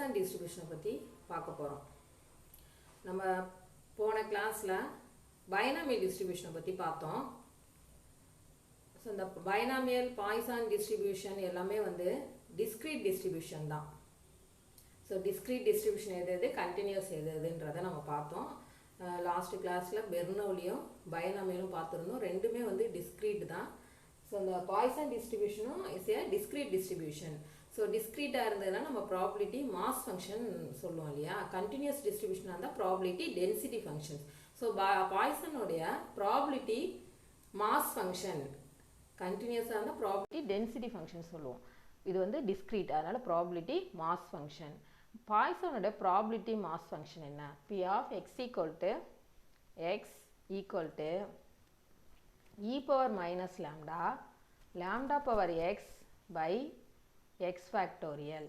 Poisson டிஸ்ட்ரிபியூஷனை பற்றி பார்க்க போகிறோம். நம்ம போன கிளாஸில் பைனாமியல் டிஸ்ட்ரிபியூஷனை பற்றி பார்த்தோம். ஸோ இந்த பைனாமியல் பாய்சான் டிஸ்ட்ரிபியூஷன் எல்லாமே வந்து டிஸ்க்ரீட் டிஸ்ட்ரிபியூஷன் தான். ஸோ டிஸ்க்ரீட் டிஸ்ட்ரிபியூஷன் எது கண்டினியூஸ் எதுன்றதை நம்ம பார்த்தோம். லாஸ்ட் கிளாஸில் பெர்னோலியும் பைனாமியலும் பார்த்துருந்தோம். ரெண்டுமே வந்து டிஸ்க்ரீட் தான். ஸோ இந்த பாய்சான் டிஸ்ட்ரிபியூஷனும் is a discrete distribution. So டிஸ்க்ரீட்டாக இருந்ததுன்னா நம்ம ப்ராபபிலிட்டி மாஸ் ஃபங்க்ஷன் சொல்லுவோம் இல்லையா. கண்டினியூஸ் டிஸ்ட்ரிபியூஷனாக இருந்தால் ப்ராபபிலிட்டி டென்சிட்டி ஃபங்க்ஷன்ஸ். ஸோ பாய்சனுடைய ப்ராபபிலிட்டி மாஸ் ஃபங்க்ஷன் கண்டினியூஸாக இருந்தால் ப்ராபபிலிட்டி டென்சிட்டி ஃபங்க்ஷன் சொல்லுவோம். இது வந்து டிஸ்க்ரீட், அதனால் ப்ராபபிலிட்டி மாஸ் ஃபங்க்ஷன். பாய்சனோட ப்ராபபிலிட்டி மாஸ் ஃபங்க்ஷன் என்ன? P of x equal to e power minus lambda power x by x factorial.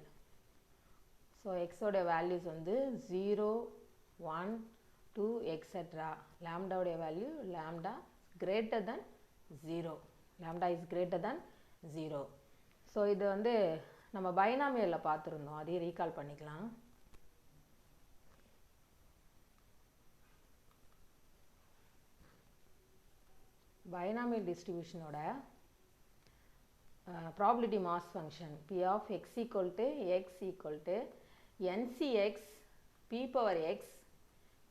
So x ஓட வேல்யூஸ் வந்து 0, 1, 2 etc. lambda ஓட value lambda greater than 0. lambda is greater than 0. So இது வந்து நம்ம பைனாமியலில் பார்த்துருந்தோம், அதையும் ரீகால் பண்ணிக்கலாம். பைனாமியல் டிஸ்ட்ரிபியூஷனோட probability mass function P of x equal to NCX P power x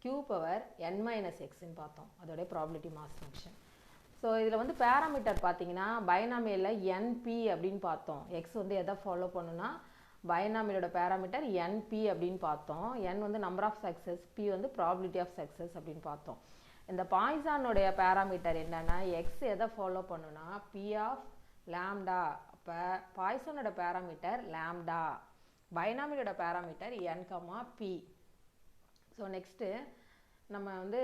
Q power n minus xன்னு பார்த்தோம். அதோடைய ப்ராபபிலிட்டி மாஸ் ஃபங்க்ஷன். ஸோ இதில் வந்து பேராமீட்டர் பார்த்தீங்கன்னா பைனாமியலில் NP அப்படின்னு பார்த்தோம். எக்ஸ் வந்து எதை ஃபாலோ பண்ணுன்னா பைனாமியலோட பேராமீட்டர் NP அப்படின்னு பார்த்தோம். N வந்து நம்பர் ஆஃப் சக்ஸஸ், P வந்து ப்ராபபிலிட்டி ஆஃப் சக்ஸஸ் அப்படின்னு பார்த்தோம். இந்த பாய்சானுடைய பேராமீட்டர் என்னன்னா எக்ஸ் எதை ஃபாலோ பண்ணுன்னா P ஆஃப் லாம்டா. அப்போ பாய்சானோட பேராமீட்டர் லாம்டா, பைனாமியலோட parameter N, P. So next நம்ம வந்து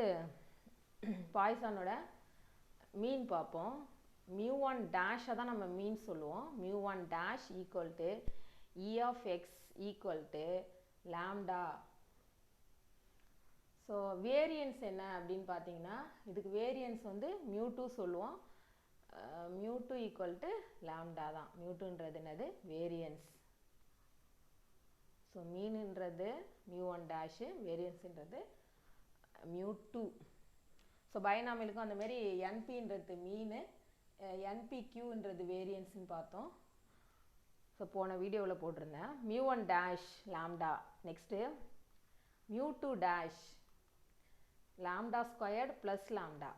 பாய்சானோட மீன் பார்ப்போம். μ1 டேஷை தான் நம்ம மீன் சொல்லுவோம். μ1 dash equal to E of x equal to lambda. So variance என்ன அப்படின்னு பார்த்தீங்கன்னா இதுக்கு வேரியன்ஸ் வந்து μ2 சொல்லுவோம். μ2 ஈக்குவல் டு லாம்டா தான். μ2ன்றது என்னது? வேரியன்ஸ். ஸோ மீனுன்றது μ1 டேஷு, வேரியன்ஸுன்றது μ2. ஸோ பைனாமியலுக்கும் அந்த மாதிரி என்பின்றது மீன், என்பிக்யூன்றது வேரியன்ஸ்னு பார்த்தோம். ஸோ போன வீடியோவில் போட்டிருந்தேன். μ1 dash lambda. Next μ2 dash lambda squared plus lambda.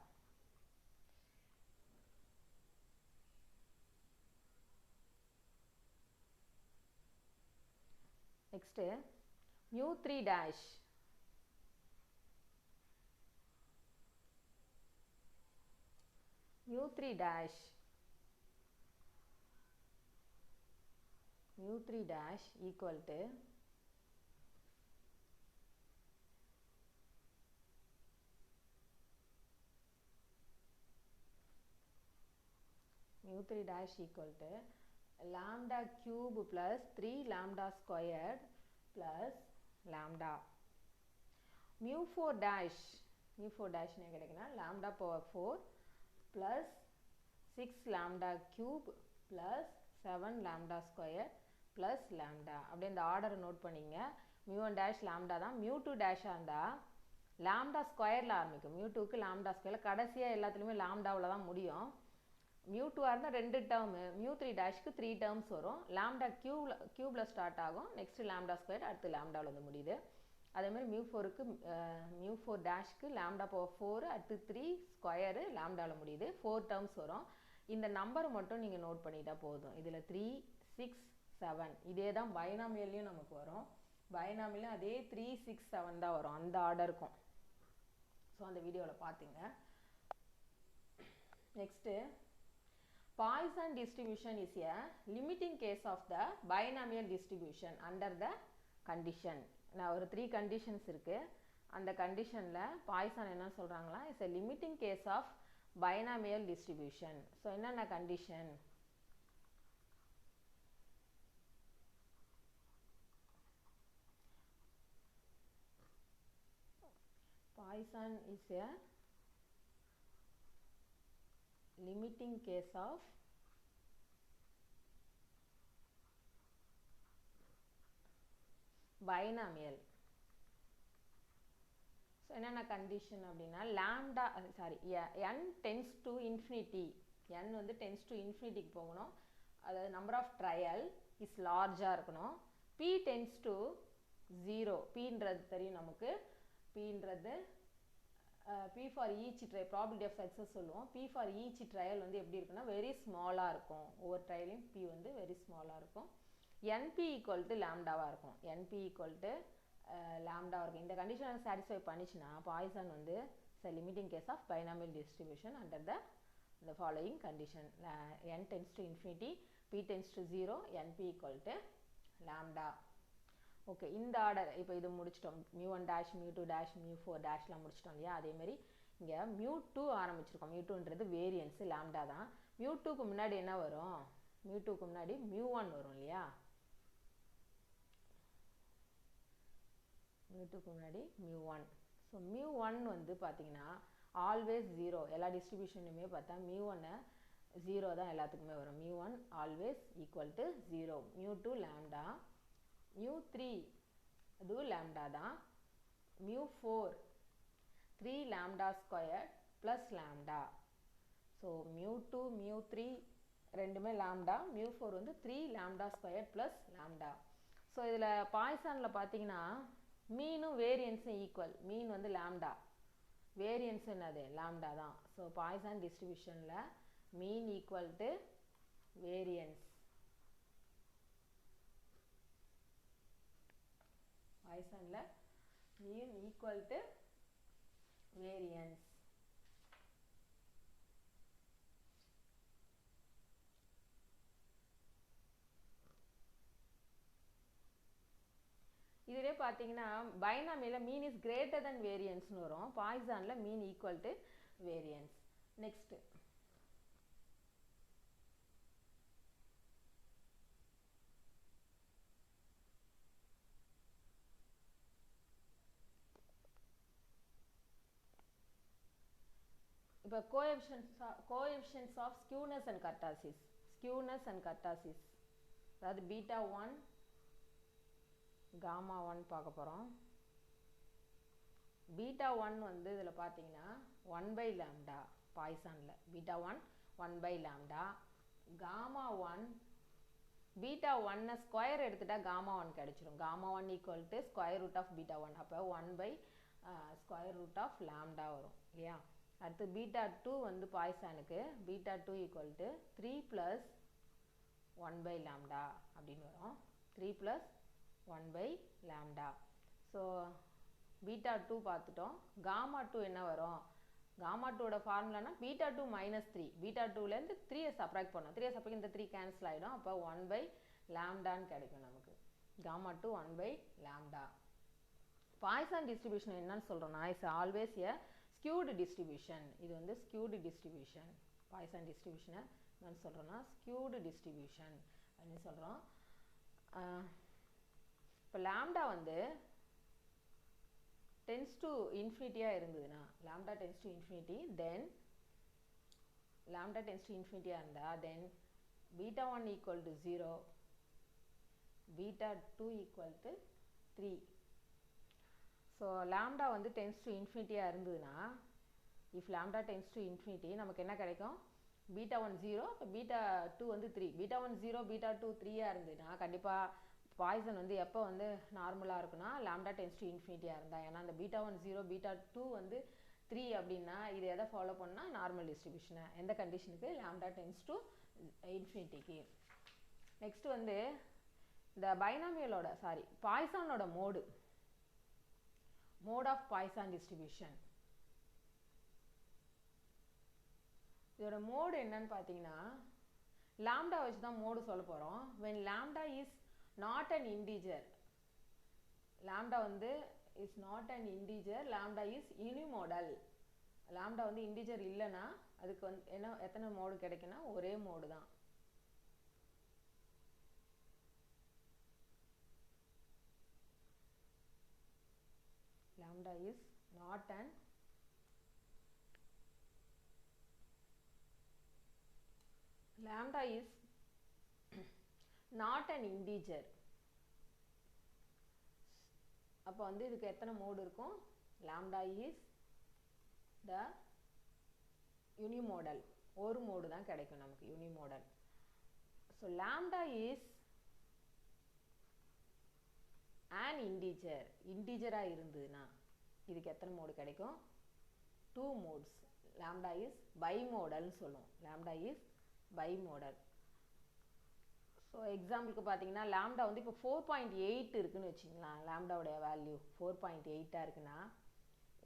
Next μ3 dash μ3 dash equal to μ3 dash equal to lambda cube plus 3 lambda squared plus lambda. μ4 dash என்ன கிடைக்குன்னா lambda power 4 plus 6 lambda cube plus 7 lambda square plus lambda. அப்படியே இந்த ஆர்டரை note பண்ணிங்க. μ1 dash lambda தான். μ2 dash இருந்தால் lambda ஸ்கொயரில் ஆரம்பிக்கும். μ2க்கு lambda ஸ்கொயரில் கடைசியாக எல்லாத்துலேயுமே லாம்டாவில் தான் முடியும். μ2 இருந்தால் 2 டேர்மு, μ3 டேஷ்க்கு 3 டேர்ம்ஸ் வரும். லாம்டா கியூபில் ஸ்டார்ட் ஆகும். நெக்ஸ்ட்டு லாம்டா ஸ்கொயர், அடுத்து லாம்டாவில் வந்து முடியுது. அதேமாதிரி μ4 டேஷ்க்கு லாம்டா பவர் 4, அடுத்து 3 ஸ்கொயரு லாம்டாவில் முடியுது. 4 டேர்ம்ஸ் வரும். இந்த நம்பர் மட்டும் நீங்கள் நோட் பண்ணிட்டா போதும். இதில் 3, 6, 7 இதே தான் பைனாமியல்லையும் நமக்கு வரும். பைனாமியலும் அதே 3, 6, 7 தான் வரும். அந்த ஆர்டருக்கும். ஸோ அந்த வீடியோவில் பார்த்தீங்க. Next Poisson distribution is a limiting case of the binomial distribution under the condition. நான் ஒரு 3 conditions இருக்கு. அந்த கண்டிஷனில் Poisson என்ன சொல்கிறாங்களா, it's a limiting case of binomial distribution. So என்னென்ன condition? Poisson is a limiting case of binomial. So என்னென்ன condition அப்படின்னா lambda sorry n tends to infinity, n வந்து டென்ஸ் டு இன்ஃபினிட்டிக்கு போகணும், அதாவது நம்பர் ஆஃப் ட்ரையல் இஸ் லார்ஜாக இருக்கணும். p tends to 0, pன்றது தெரியும் நமக்கு, pன்றது p for each try probability of success சொல்லுவோம். p ஃபார் ஈச் ட்ரையல் வந்து எப்படி இருக்குன்னா வெரி ஸ்மாலாக இருக்கும், ஒவ்வொரு ட்ரையலையும் p வந்து வெரி ஸ்மாலாக இருக்கும். np ஈக்குவல் டு லாம்டாவாக இருக்கும், np ஈக்குவல் டு லாம்டா இருக்கும். இந்த கண்டிஷனை சாட்டிஸ்ஃபை பண்ணிச்சுன்னா பாய்சன் வந்து limiting case of binomial distribution under the following condition, n tends to infinity, p tends to 0, np equal to lambda. Okay, இந்த order இப்போ இது முடிச்சிட்டோம். μ1 dash μ2 dash μ4 டேஷ்லாம் முடிச்சிட்டோம் இல்லையா? அதே மாதிரி இங்கே μ2 ஆரம்பிச்சிருக்கோம். μ2ன்றது வேரியன்ஸ் லாம்டா தான். μ2க்கு முன்னாடி என்ன வரும்? μ2க்கு முன்னாடி μ1 வரும் இல்லையா? μ2க்கு முன்னாடி μ1. ஸோ μ1 வந்து பார்த்தீங்கன்னா ஆல்வேஸ் 0, எல்லா டிஸ்ட்ரிபியூஷனுமே பார்த்தா μ1 0 தான் எல்லாத்துக்குமே வரும். μ1 ஆல்வேஸ் ஈக்குவல் டு 0. μ2 லாம்டா, μ3 அதுவும் லாம்டா தான், μ4 3 lambda square plus lambda. So μ2 μ3 ரெண்டுமே லாம்டா, μ4 வந்து 3 lambda square plus lambda. So இதில் பாய்சானில் பார்த்தீங்கன்னா மீனும் வேரியன்ஸும் ஈக்குவல், மீன் வந்து லாம்டா, வேரியன்ஸ் என்னது லாம்டா தான். ஸோ பாய்சான் டிஸ்ட்ரிபியூஷனில் மீன் ஈக்குவல் டு வேரியன்ஸ், பாய்சானில் மீன் ஈக்குவல் டு வேரியன்ஸ். இதுவே பார்த்தீங்கன்னா பைனாமியில் மீன் இஸ் கிரேட்டர் தென் வேரியன்ஸ்னு வரும், பாய்சானில் mean equal to variance. Next இப்போ coefficients of skewness and kurtosis, skewness and கர்டாசிஸ், அதாவது பீட்டா 1 காமா 1 பார்க்க போகிறோம். பீட்டா 1 வந்து இதில் பார்த்தீங்கன்னா 1 லாம்டா, பாய்சானில் beta 1 1 lambda, gamma 1 beta 1 square எடுத்துட்டா காமா 1 கிடைச்சிரும். Gamma 1 equal to square root of beta 1, அப்போ 1 ஸ்கொயர் ரூட் ஆஃப் லாம்டா வரும் இல்லையா? அடுத்து பீட்டா 2 வந்து பாய்சானுக்கு beta 2 equal to 3 plus 1 lambda அப்படின்னு வரும், 3 ப்ளஸ் 1 லாம்டா. ஸோ பீட்டா 2 பார்த்துட்டோம். காமா 2 என்ன வரும்? காமா 2ஓட ஃபார்முலானா பீட்டா 2 மைனஸ் 3, பீட்டா 2லேருந்து 3 சப்ராக்ட் பண்ணோம், 3 சப்ராக்ட் இந்த 3 கேன்சல் ஆகிடும், அப்போ 1 லாம்டான்னு கிடைக்கும் நமக்கு. Gamma 2 1 lambda. பாய்சான் டிஸ்ட்ரிபியூஷன் என்னன்னு சொல்கிறோம்னா it's always a skewed distribution. இது வந்து ஸ்கியூடு டிஸ்ட்ரிபியூஷன். பாய்சான் டிஸ்ட்ரிபியூஷனை என்னன்னு சொல்கிறோன்னா ஸ்கியூடு டிஸ்ட்ரிபியூஷன் அப்படின்னு சொல்கிறோம். இப்போ லாம்டா வந்து டென்ஸ் டு இன்ஃபினிட்டியாக இருந்ததுன்னா, lambda tends to infinity, then lambda tends to இன்ஃபினிட்டியாக இருந்தால் then beta 1 equal to 0, beta 2 equal to 3. So lambda வந்து டென்ஸ் டு இன்ஃபினிட்டியாக இருந்ததுன்னா, if lambda tends to infinity நமக்கு என்ன கிடைக்கும்? பீட்டா 1 0, பீட்டா 2 வந்து 3. பீட்டா 1 0, பீட்டா 2 3யாக இருந்ததுன்னா கண்டிப்பாக பாய்சன் வந்து எப்போ வந்து நார்மலாக இருக்குன்னா லாம்டா டென்ஸ் டு இன்ஃபினிட்டியாக இருந்தால். ஏன்னா அந்த பீட்டா 1 0, பீட்டா 2 வந்து 3 அப்படின்னா இது எதை ஃபாலோ பண்ணால் நார்மல் டிஸ்ட்ரிபியூஷனை, எந்த கண்டிஷனுக்கு? லாம்டா டென்ஸ் டு இன்ஃபினிட்டிக்கு. நெக்ஸ்ட் வந்து இந்த பைனாமியலோட பாய்சானோட மோட் ஆஃப் பாய்சான் டிஸ்ட்ரிபியூஷன். இதோட மோடு என்னன்னு பார்த்தீங்கன்னா லாம்டா வச்சு தான் மோடு சொல்ல போகிறோம். when lambda is not an integer, lambda வந்து is not an integer, lambda is unimodal. Lambda வந்து இன்டிஜர் இல்லைன்னா அதுக்கு வந்து எத்தனை மோடு கிடைக்குன்னா ஒரே மோடு தான். lambda is not an integer. அப்போ வந்து இதுக்கு எத்தனை மோடு இருக்கும்? lambda is the unimodal. ஒரு மோடு தான் கிடைக்கும் நமக்கு unimodal. So lambda is an integer. இன்டிஜரா இருந்ததுன்னா இதுக்கு எத்தனை மோடு கிடைக்கும்? 2 modes. lambda is bimodal சொல்லுவோம். lambda is bimodal. ஸோ எக்ஸாம்பிளுக்கு பார்த்தீங்கன்னா லாம்டா வந்து இப்போ 4.8 இருக்குன்னு வச்சுங்களா, லாம்டாவுடைய வேல்யூ 4.8 இருக்குன்னா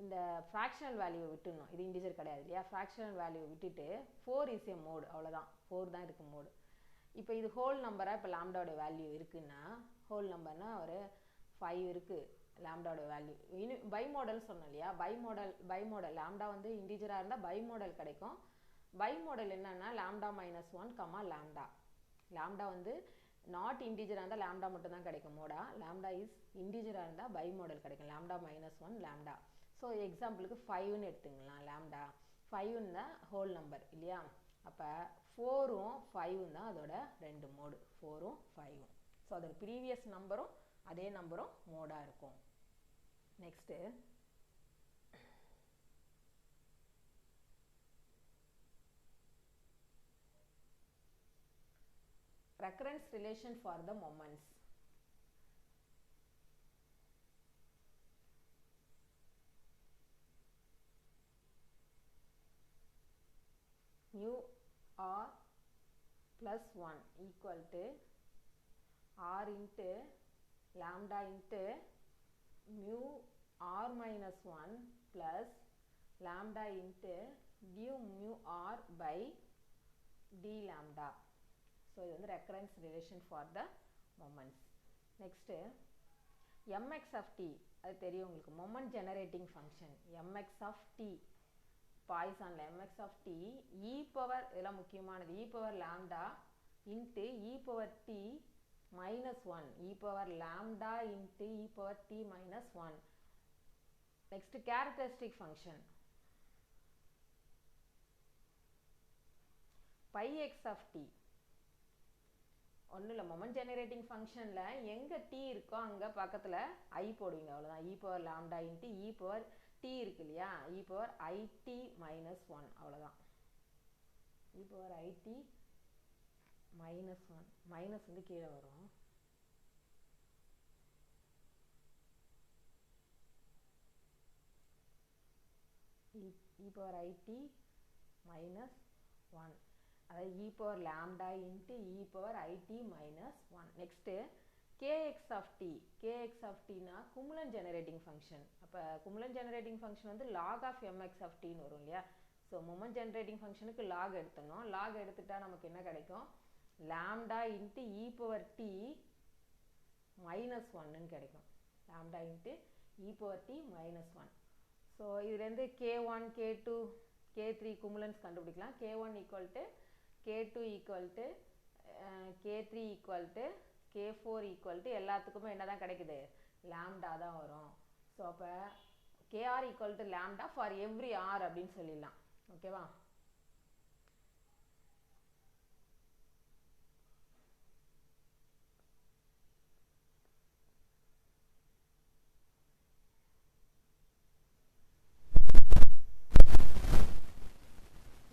இந்த ஃப்ராக்ஷனல் வேல்யூவை விட்டுடணும். இது இன்டிஜர் கிடையாது இல்லையா, ஃப்ராக்ஷனல் வேல்யூவை விட்டுட்டு 4 இஸ் ஏ மோடு, அவ்வளோதான், 4 தான் இருக்குது மோடு. இப்போ இது ஹோல் நம்பராக இப்போ லாம்டாவுடைய வேல்யூ இருக்குன்னா, ஹோல் நம்பர்னா ஒரு 5 இருக்குது லாம்டாவோட வேல்யூ. பைமோடல் சொன்னோம் இல்லையா, பைமோடல் லாம்டா வந்து இன்டிஜராக இருந்தால் பைமோடல் கிடைக்கும். பைமோடல் என்னன்னா லாம்டா -1, லாம்டா. லாம்டா வந்து நாட் இன்டிஜராக இருந்தால் லாம்டா மட்டும் தான் கிடைக்கும் மோடா. லாம்டா இஸ் இன்டிஜராக இருந்தால் பைமோடல் கிடைக்கும், லாம்டா -1 லாம்டா. ஸோ எக்ஸாம்பிளுக்கு 5ன்னு எடுத்துங்களா, லாம்டா 5ன்னு தான் ஹோல் நம்பர் இல்லையா. அப்போ 4ம் 5ம் தான் அதோட 2 மோடு, 4ம் 5ம். ஸோ அதோட ப்ரீவியஸ் நம்பரும் அதே நம்பரும் மோடாக இருக்கும். Next recurrence relation for the moments. Mu r plus 1 equal to r into lambda into mu r minus 1 plus lambda into du mu r by d lambda. So இது வந்து recurrence relation for the moments. Next mx of t, அது தெரியும் உங்களுக்கு, moment generating function mx of t, Poissonல mx of t e power, இதெல்லாம் முக்கியமானது, e power lambda into e power t minus 1, e power lambda into e power t minus 1. Next characteristic function pi x of t. ஒன்றும் இல்லை, moment generating ஃபங்க்ஷனில் எங்கே D இருக்கோ அங்கே பக்கத்தில் ஐ போடுவீங்க, அவ்வளோதான். இ power lambda into e power D இருக்கு இல்லையா, இ பவர் ஐடி -1, அவ்வளோதான். இ பவர் ஐடி -1, மைனஸ் வந்து கீழே வரும். இ பவர் ஐடி -1, அதாவது e power lambda into e power i t -1. Next k x of t, k x of டினா குமுலன் ஜெனரேட்டிங் ஃபங்க்ஷன். அப்போ குமுலன் ஜெனரேட்டிங் ஃபங்க்ஷன் வந்து லாக் ஆஃப் எம்எக்ஸ் ஆஃப் டின்னு வரும் இல்லையா. ஸோ மொமெண்ட் ஜெனரேட்டிங் ஃபங்க்ஷனுக்கு லாக் எடுத்துடணும். லாக் எடுத்துட்டா நமக்கு என்ன கிடைக்கும், lambda into e power t -1ன்னு கிடைக்கும், lambda into e power t -1. So இதுலேருந்து k1 k2 k3 குமுலன்ஸ் கண்டுபிடிக்கலாம். k1 equal to k2 equal to k3 equal to k4 equal to எல்லாத்துக்குமே என்ன தான் கிடைக்குது, லாம்டா தான் வரும். ஸோ அப்போ kr equal to lambda for every r அப்படின்னு சொல்லிடலாம். ஓகேவா.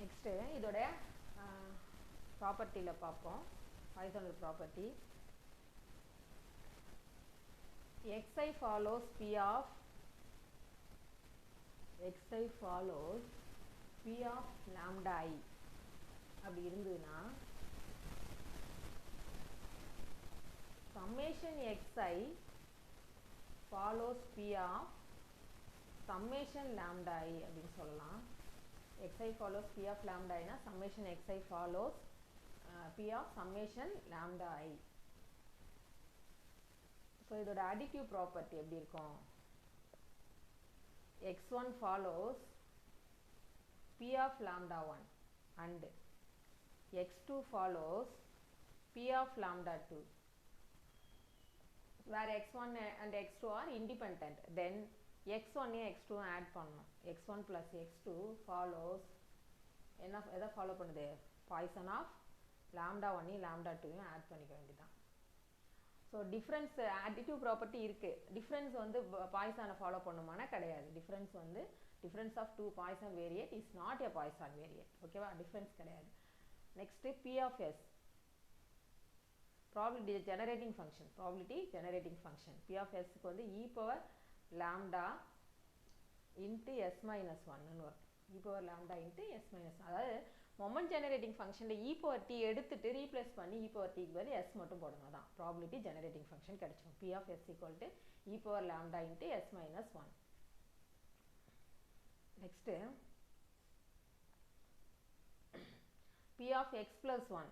நெக்ஸ்ட்டு இதோட ப்ராப்பர்ட்டியில் பார்ப்போம், பாய்சனோட property. xi follows p of lambda I அப்படி இருந்ததுன்னா summation xi follows p of summation lambda I அப்படின்னு சொல்லலாம். xi follows p of lambda I னா summation xi follows p of summation lambda I. So இதோட additive property எப்படி இருக்கும், x1 follows p of lambda 1 and x2 follows p of lambda 2, where x1 and x2 are independent. Then x1 x2 add பண்ணணும், x1 plus x2 follows எதை follow பண்ணுது, Poisson of lambda 1 lambda 2 add பண்ணிக்க வேண்டியதான். So difference additive property இருக்குது. Difference வந்து பாய்சானை follow பண்ணுமானா கிடையாது. டிஃப்ரென்ஸ் வந்து difference of two Poisson variate is not a Poisson variate. ஓகேவா, டிஃப்ரென்ஸ் கிடையாது. Next B of S probability generating function. Probability generating function P of எஸ்க்கு வந்து e power lambda into S minus ஒன்னு வரும். E power lambda into S minus, அதாவது moment generating ஃபங்க்ஷனில் e power t எடுத்துட்டு replace பண்ணி e power டிக்கு பதில் எஸ் மட்டும் போடணும். அதான் ப்ராபபிலிட்டி ஜெனரேட்டிங் ஃபங்க்ஷன் கிடைச்சிடும். P of s equal to e power lambda into S minus one. Next B of x plus one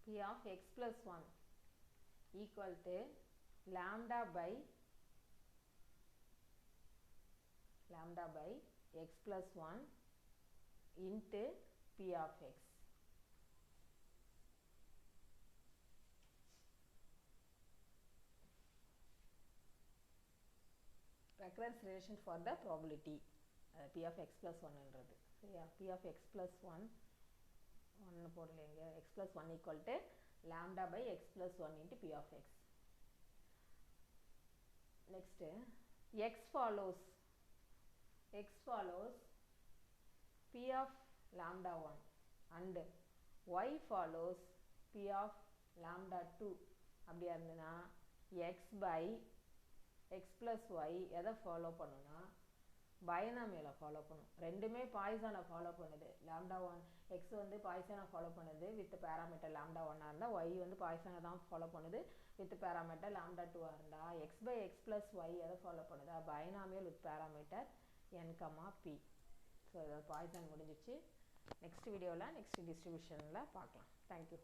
P of x plus 1 equal to lambda by x plus 1 into P of x. Recurrence relation for the probability. P of x plus 1 என்றது சரியா. P of x plus 1 1 போடலைங்க. x plus 1 equal to lambda by x plus 1 into P of x. Next x follows P of lambda 1 and y follows P of lambda 2. அப்படியா இருந்ததுன்னா x by x plus y எதை follow பண்ணுன்னா பைனாமியலை follow பண்ணும். ரெண்டுமே பாய்சானை follow பண்ணுது. Lambda 1 X வந்து பாய்சானை follow பண்ணுது வித் பேராமீட்டர் லாம்டா 1 இருந்தால் ஒய் வந்து பாய்சானை தான் ஃபாலோ பண்ணுது வித் பேராமீட்டர் லாம்டா 2 இருந்தால் x by x plus y எதை ஃபாலோ பண்ணுதா binomial with parameter n comma p. So இதை பாய்சான் முடிஞ்சிச்சு. நெக்ஸ்ட் வீடியோவில் நெக்ஸ்ட் டிஸ்ட்ரிபியூஷனில் பார்க்கலாம். தேங்க்யூ.